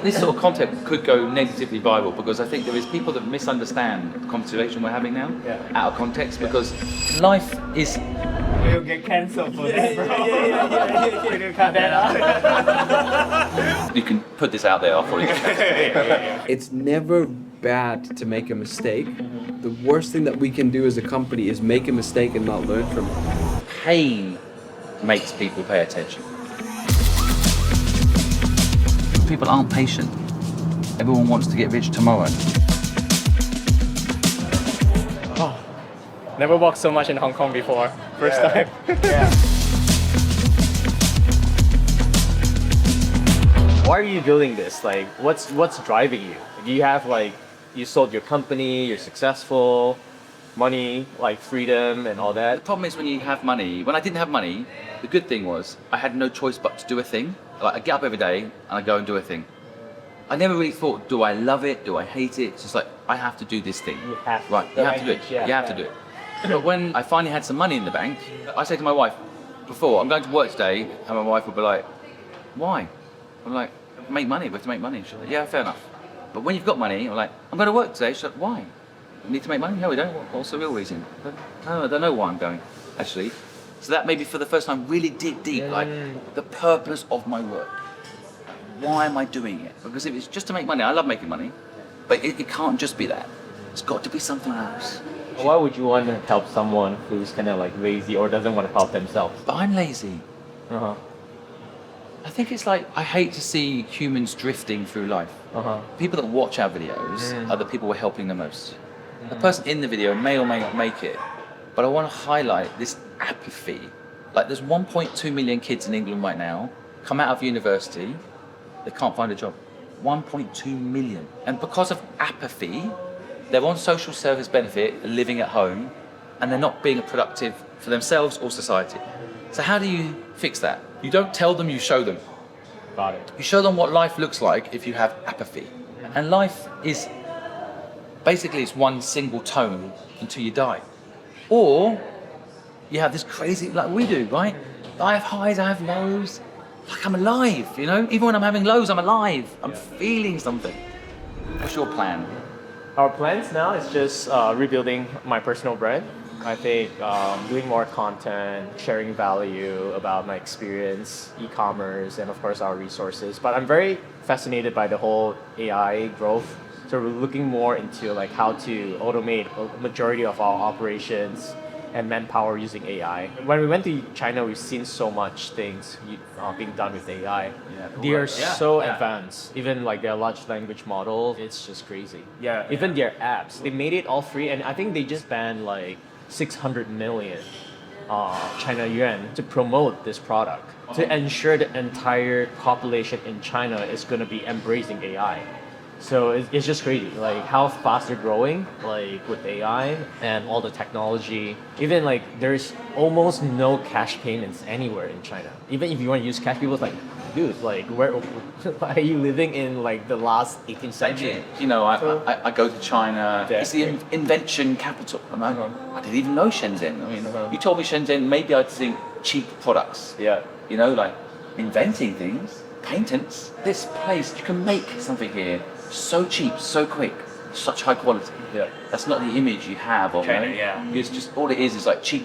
this sort of content could go negatively viral because I think there is people that misunderstand the conversation we're having now out of context because life is. We'll get cancelled for this, bro. You cut that out. You can put this out there. I'll probably. It's never bad to make a mistake. The worst thing that we can do as a company is make a mistake and not learn from it. Pain makes people pay attention. People aren't patient. Everyone wants to get rich tomorrow. Never walked so much in Hong Kong before. First time. Why are you building this? Like, what's driving you? Do you have like, you sold your company, you're successful, money, like freedom and all The that? problem is when you have money. When I didn't have money, the good thing was I had no choice but to do a thing. Like I get up every day and I go and do a thing. I never really thought, do I love it? Do I hate it? It's just like I have to do this thing. You have to. Right, you have to do it. Yeah, You have to do it. But when I finally had some money in the bank, I said to my wife, before, I'm going to work today, and my wife would be like, why? I'm like, make money, we have to make money. She's like, yeah, fair enough. But when you've got money, I'm like, I'm going to work today. She's like, why? We need to make money? No, we don't. What's the real reason? No, I don't know why I'm going, actually. So that made me, for the first time, really dig deep, like, the purpose of my work. Why am I doing it? Because if it's just to make money, I love making money, but it can't just be that. It's got to be something else. Why would you want to help someone who's kind of like lazy or doesn't want to help themselves? But I'm lazy. Uh-huh. I think it's like, I hate to see humans drifting through life. Uh-huh. People that watch our videos are the people we're helping the most. The person in the video may or may not make it, but I want to highlight this apathy. Like there's 1.2 million kids in England right now, come out of university, they can't find a job. 1.2 million. And because of apathy, they're on social service benefit, living at home, and they're not being productive for themselves or society. So how do you fix that? You don't tell them, you show them. Got it. You show them what life looks like if you have apathy. And life is, basically it's one single tone until you die. Or you have this crazy, like we do, right? I have highs, I have lows. Like I'm alive, you know? Even when I'm having lows, I'm alive. I'm feeling something. What's your plan? Our plans now is just rebuilding my personal brand. I think doing more content, sharing value about my experience, e-commerce, and of course our resources. But I'm very fascinated by the whole AI growth. So we're looking more into like how to automate a majority of our operations and manpower using AI. When we went to China, we've seen so much things being done with AI. They are so advanced. Even like their large language model, it's just crazy. Even their apps, they made it all free, and I think they just banned like 600 million China yuan to promote this product to ensure the entire population in China is going to be embracing AI. So it's just crazy, like how fast they're growing, like with AI and all the technology. Even like there's almost no cash payments anywhere in China. Even if you want to use cash, people's like, dude, like where are you living in like the last 18th century? You know, I go to China. It's the invention capital. I didn't even know Shenzhen. I mean, you told me Shenzhen, maybe I'd think cheap products. You know, like inventing things, patents. This place, you can make something here so cheap, so quick, such high quality. That's not the image you have of China, it. It's just all it is like cheap,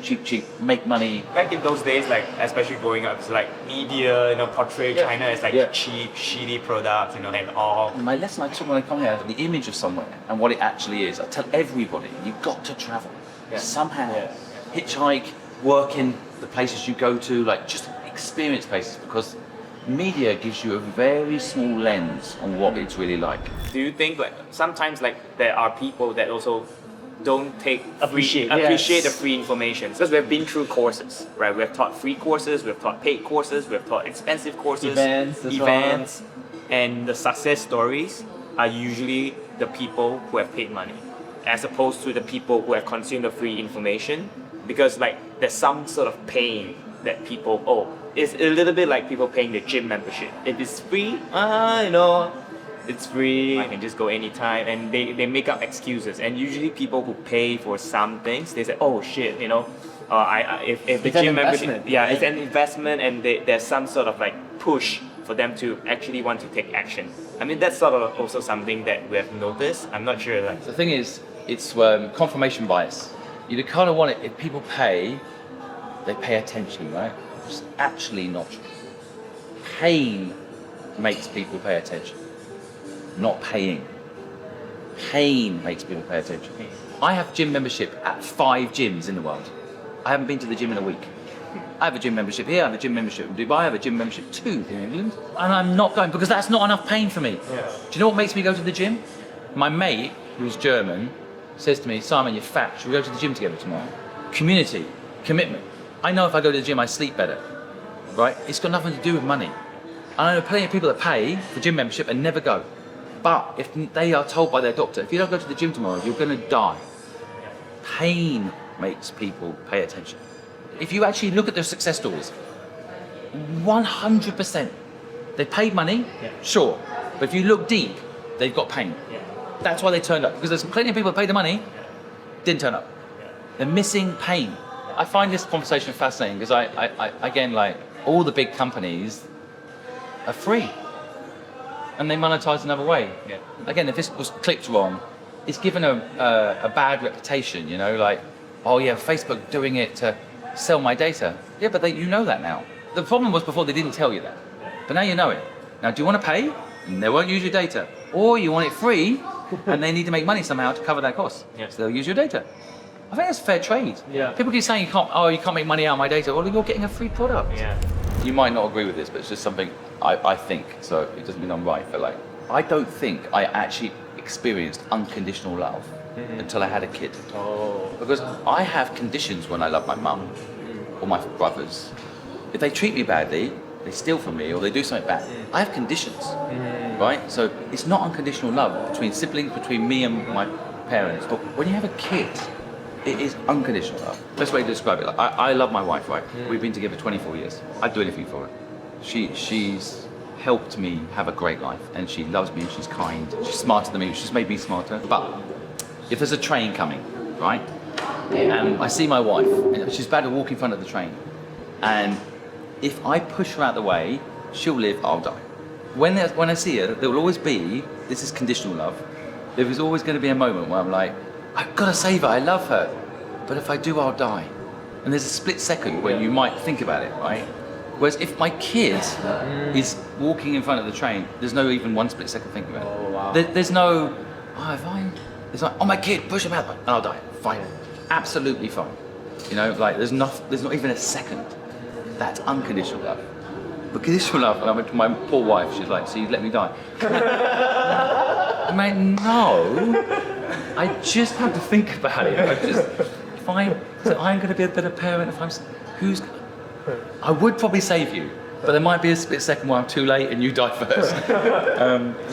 make money. Back in those days, like especially growing up, it's like media, portray China as like cheap, shitty products, and all. My lesson I took when I come here, the image of somewhere and what it actually is. I tell everybody, you've got to travel somehow. Hitchhike, work in the places you go to, like just experience places, because media gives you a very small lens on what it's really like. Do you think like sometimes like there are people that also don't appreciate the free information? Because we've been through courses, right? We've taught free courses, we've taught paid courses, we've taught expensive courses, events, and the success stories are usually the people who have paid money, as opposed to the people who have consumed the free information. Because like there's some sort of pain that people owe. It's a little bit like people paying the gym membership. If it's free, it's free, I can just go anytime, and they make up excuses. And usually people who pay for some things, they say, oh shit, if the gym membership, it's an investment, and there's some sort of like push for them to actually want to take action. I mean, that's sort of also something that we have noticed. I'm not sure, like, The thing is, it's confirmation bias. You kind of want it, if people pay, they pay attention, right? It's actually not true. Pain makes people pay attention, not paying. Pain makes people pay attention. I have gym membership at 5 gyms in the world. I haven't been to the gym in a week. I have a gym membership here, I have a gym membership in Dubai, I have a gym membership too here in England. And I'm not going because that's not enough pain for me. Yeah. Do you know what makes me go to the gym? My mate, who's German, says to me, Simon, you're fat, should we go to the gym together tomorrow? Community, commitment. I know if I go to the gym, I sleep better, right? It's got nothing to do with money. I know plenty of people that pay for gym membership and never go. But if they are told by their doctor, if you don't go to the gym tomorrow, you're gonna die. Pain makes people pay attention. If you actually look at their success stories, 100%, they paid money, sure. But if you look deep, they've got pain. That's why they turned up. Because there's plenty of people that paid the money, didn't turn up. They're missing pain. I find this conversation fascinating because I again, like, all the big companies are free. And they monetize another way. Yeah. Again, if this was clicked wrong, it's given a bad reputation, you know, like, oh yeah, Facebook doing it to sell my data. Yeah, but you know that now. The problem was before they didn't tell you that. But now you know it. Now, do you want to pay? And they won't use your data. Or you want it free, and they need to make money somehow to cover that cost. Yeah. So they'll use your data. I think that's fair trade. Yeah. People keep saying you can't make money out of my data. Well, you're getting a free product. yeah. You might not agree with this, but it's just something I think. So it doesn't mean I'm right, but like, I don't think I actually experienced unconditional love until I had a kid. Oh. Because I have conditions when I love my mum or my brothers. If they treat me badly, they steal from me or they do something bad. I have conditions, right? So it's not unconditional love between siblings, between me and my parents. But when you have a kid, it is unconditional love. Best way to describe it. Like, I love my wife, right? We've been together 24 years. I'd do anything for her. She's helped me have a great life, and she loves me, and she's kind. She's smarter than me. She's made me smarter. But if there's a train coming, right, and I see my wife, and she's about to walk in front of the train, and if I push her out the way, she'll live, I'll die. When I see her, there will always be, this is conditional love, there is always going to be a moment where I'm like, I've got to save her, I love her, but if I do, I'll die. And there's a split second where you might think about it, right? Whereas if my kid is walking in front of the train, there's no even one split second thinking about it. Oh, wow. There's no, it's like, oh my kid, push him out, and I'll die. Fine, absolutely fine. You know, like there's not even a second. That's unconditional love. But conditional love, and I went to my poor wife, she's like, so you'd let me die? I'm like, no, I just have to think about it. If I'm going to be a better parent, I would probably save you, but there might be a split second where I'm too late and you die first.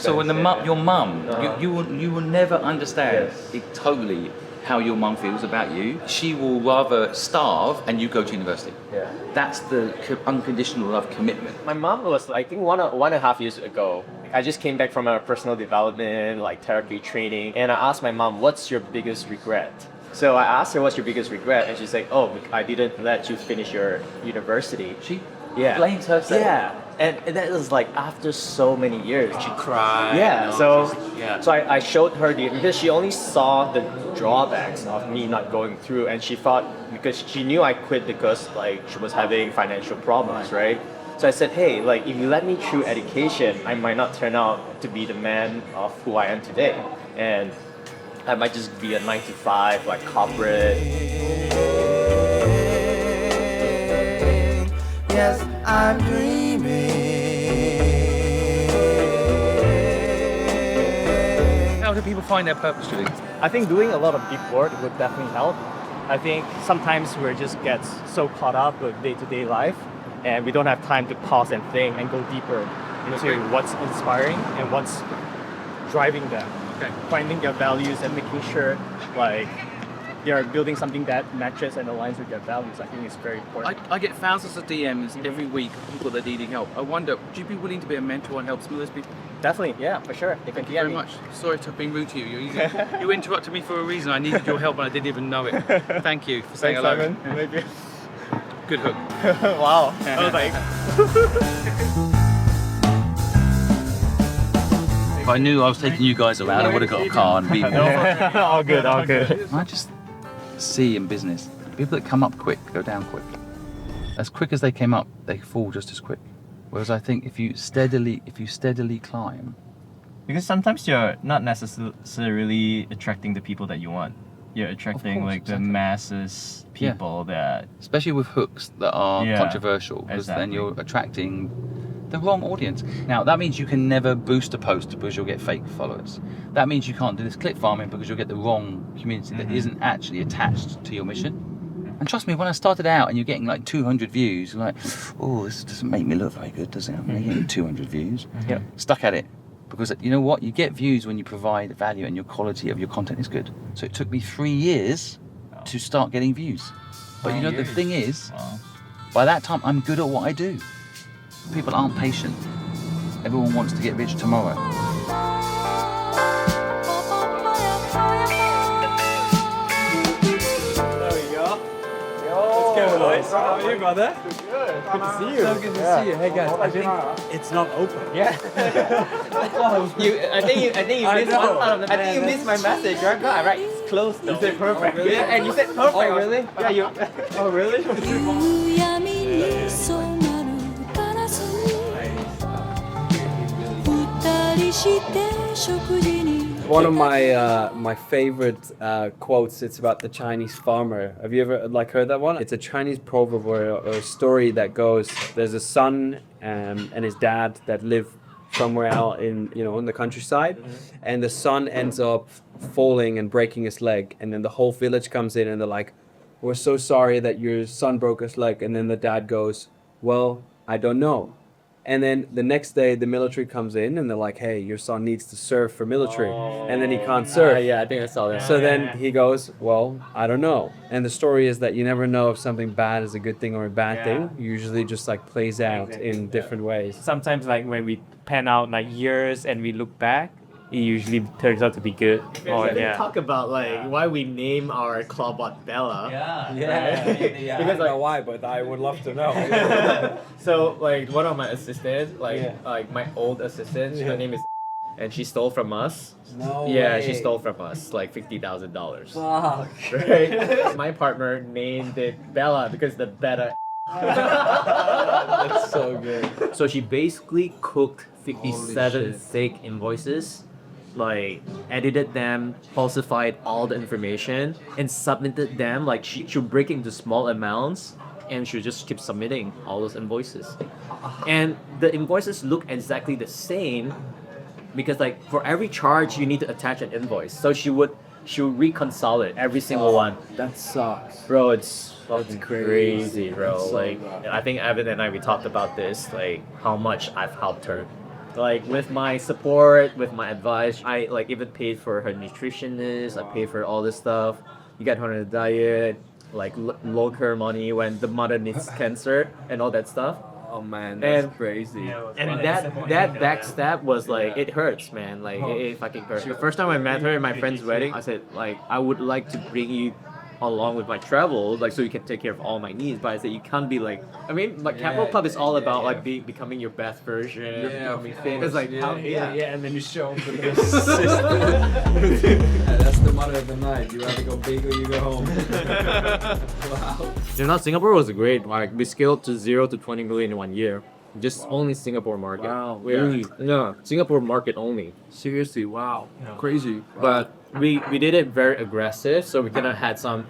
So when your mum, you will never understand it totally how your mum feels about you. She will rather starve and you go to university. Yeah. That's the unconditional love commitment. My mom was, I think, one and a half years ago. I just came back from a personal development, like therapy training, and I asked my mom, what's your biggest regret? So I asked her, what's your biggest regret? And she's like, oh, I didn't let you finish your university. She Yeah. blames herself. Yeah. And that was like after so many years. She cried. Yeah, you so know, yeah. so I showed her because she only saw the drawbacks of me not going through, and she thought, because she knew I quit because like she was having financial problems, right? So I said, hey, like if you let me through education, I might not turn out to be the man of who I am today, and I might just be a 9-to-5 like corporate. Yes, I'm dreaming. How do people find their purpose, Julie? I think doing a lot of deep work would definitely help. I think sometimes we just get so caught up with day-to-day life, and we don't have time to pause and think and go deeper into what's inspiring and what's driving them. Okay. Finding their values and making sure like you're building something that matches and aligns with their values. I think is very important. I get thousands of DMs every week of people that are needing help. I wonder, would you be willing to be a mentor and help some of those people? Definitely, yeah, for sure. They can Thank you very much. Sorry to have been rude to you. You interrupted me for a reason. I needed your help and I didn't even know it. Thank you for saying hello. Simon. Maybe. Good hook. Wow. I was like. If I knew I was taking you guys around, I would have got a car and beat more. All good, all good. I just see in business, people that come up quick go down quick. As quick as they came up, they fall just as quick. Whereas I think if you steadily climb, Because sometimes you're not necessarily attracting the people that you want. You're attracting course, like the exactly. masses people that especially with hooks that are Yeah, controversial, because then exactly. you're attracting the wrong audience. Now that means you can never boost a post because you'll get fake followers. That means you can't do this click farming because you'll get the wrong community that isn't actually attached to your mission. And trust me, when I started out and you're getting like 200 views, you're like, oh, this doesn't make me look very good, does it? I'm only getting 200 views. Yep. Stuck at it. Because you know what? You get views when you provide value and your quality of your content is good. So it took me 3 years to start getting views. But you know, the thing is, by that time, I'm good at what I do. People aren't patient. Everyone wants to get rich tomorrow. How are you, brother? Good to see you. So good to see you. Hey guys, I think It's not open. I think you missed one part of the I think you missed my message, right? No, right, it's closed though. You said perfect. Yeah, and you said perfect. Oh, really? Yeah, you. oh really? 夕闇に染まるガラスに二人して食事に One of my favorite quotes. It's about the Chinese farmer. Have you ever heard that one? It's a Chinese proverb or a story that goes: there's a son and his dad that live somewhere out in the countryside, and the son ends up falling and breaking his leg, and then the whole village comes in and they're like, "We're so sorry that your son broke his leg," and then the dad goes, "Well, I don't know." And then the next day, the military comes in and they're like, "Hey, your son needs to serve for military," and then he can't serve. Yeah, I think I saw that. So then he goes, "Well, I don't know." And the story is that you never know if something bad is a good thing or a bad thing. Usually, just like plays out in different ways. Sometimes like when we pan out like years and we look back, it usually turns out to be good. Oh, yeah. Talk about like why we name our clawbot Bella. I don't know why, but I would love to know. So like one of my assistants, like my old assistant, her name is, and she stole from us. No Yeah, way. she stole from us like $50,000. Fuck. Right? My partner named it Bella because the better. That's so good. So she basically cooked 57 shit. fake invoices, like edited them, falsified all the information, and submitted them. Like she'll break into small amounts, and she'll just keep submitting all those invoices. And the invoices look exactly the same, because like for every charge you need to attach an invoice. So she'll reconcile it, every single one. That sucks. Bro, it's fucking crazy. crazy, bro. That's so Like, bad. I think Evan and I, we talked about this, like how much I've helped her. Like with my support, with my advice, I like even paid for her nutritionist. I paid for all this stuff. You get her on a diet, like loan her money when the mother needs cancer and all that stuff. Oh man, that's And- crazy. And that backstab was like, it hurts, man. Like it fucking hurts. The first time I met her at my friend's wedding, I said like, I would like to bring you along with my travels, like so you can take care of all my needs. But I said you can't be like, I mean, like Capital Pub is all about like becoming your best version. Yeah, becoming fit. It's like how, and then you show them to the system. That's the motto of the night. You either go big or you go home. Wow. You know, Singapore was great. Like we scaled to 0 to 20 million in 1 year. Just only Singapore market. Wow, Really? Yeah, Singapore market only. Seriously, wow. Crazy. But we did it very aggressive, so we kind of had some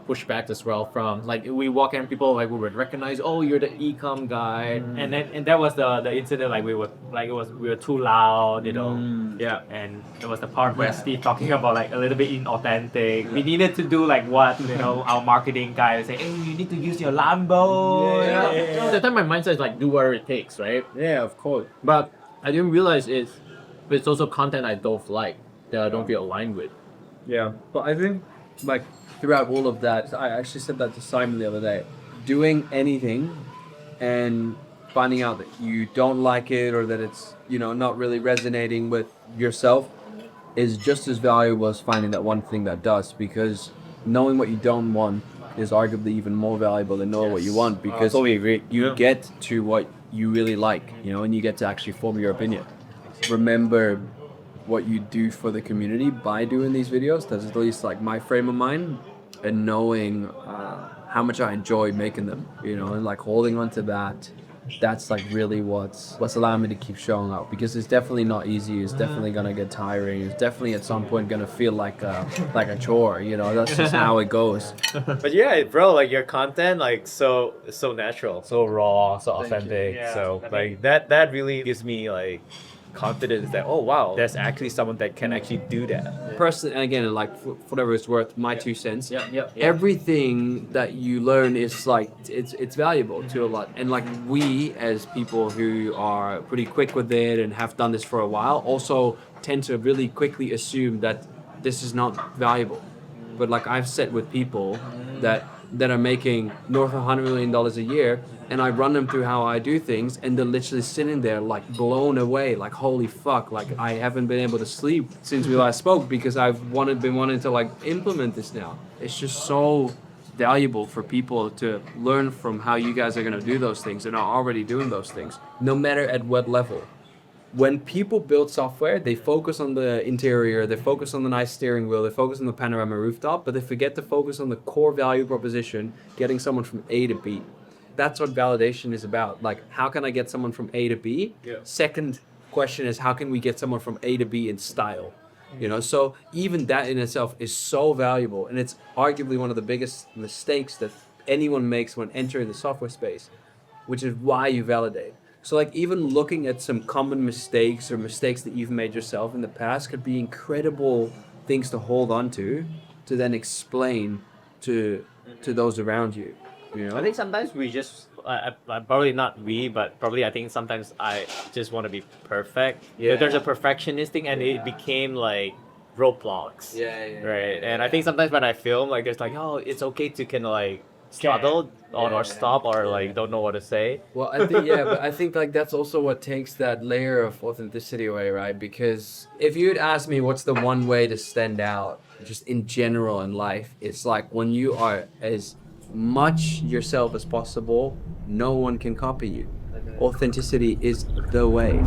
pushback as well from like we walk in, people like we would recognize, oh, you're the e-com guy, And that was the incident like we were too loud, you know. yeah. And there was the part where Steve talking about like a little bit inauthentic. We needed to do like what our marketing guy would say, hey, you need to use your Lambo. you know? At the time, my mindset is like do whatever it takes, right? Yeah, of course. But I didn't realize it's also content I don't like, that I don't feel aligned with. Yeah, but I think like throughout all of that, I actually said that to Simon the other day. Doing anything and finding out that you don't like it or that it's not really resonating with yourself is just as valuable as finding that one thing that does, because knowing what you don't want is arguably even more valuable than knowing what you want, because Totally agree. you get to what you really like, and you get to actually form your opinion. Remember, what you do for the community by doing these videos. That's at least like my frame of mind, and knowing how much I enjoy making them, you know, and like holding on to that. That's like really what's allowing me to keep showing up, because it's definitely not easy. It's definitely gonna get tiring. It's definitely at some point gonna feel like a chore, you know. That's just how it goes. But yeah, bro, like your content, like so natural, so raw, so authentic. Yeah, So I like that really gives me like confidence that, oh wow, there's actually someone that can actually do that. Personally, again, like for whatever it's worth, my 2 cents. Yeah. Everything that you learn is like it's valuable to a lot, and like we as people who are pretty quick with it and have done this for a while also tend to really quickly assume that this is not valuable. But like I've sat with people that are making north of $100 million a year, and I run them through how I do things, and they're literally sitting there like blown away, like holy fuck, like I haven't been able to sleep since we last spoke because I've been wanting to like implement this now. It's just so valuable for people to learn from how you guys are gonna do those things and are already doing those things, no matter at what level. When people build software, they focus on the interior, they focus on the nice steering wheel, they focus on the panorama rooftop, but they forget to focus on the core value proposition, getting someone from A to B. That's what validation is about. Like, how can I get someone from A to B? Yeah. Second question is, how can we get someone from A to B in style? You know, so even that in itself is so valuable, and it's arguably one of the biggest mistakes that anyone makes when entering the software space, which is why you validate. So like even looking at some common mistakes or mistakes that you've made yourself in the past could be incredible things to hold on to then explain to those around you. You know? I think sometimes we just, probably not we, but probably I think sometimes I just want to be perfect. Yeah. There's a perfectionist thing, and it became like roadblocks. Right. And I think sometimes when I film, like there's like, oh, it's okay to kind of like struggle or stop or like don't know what to say. Well, I think but I think like that's also what takes that layer of authenticity away, right? Because if you'd ask me what's the one way to stand out, just in general in life, it's like when you are as much yourself as possible, no one can copy you. Authenticity is the way.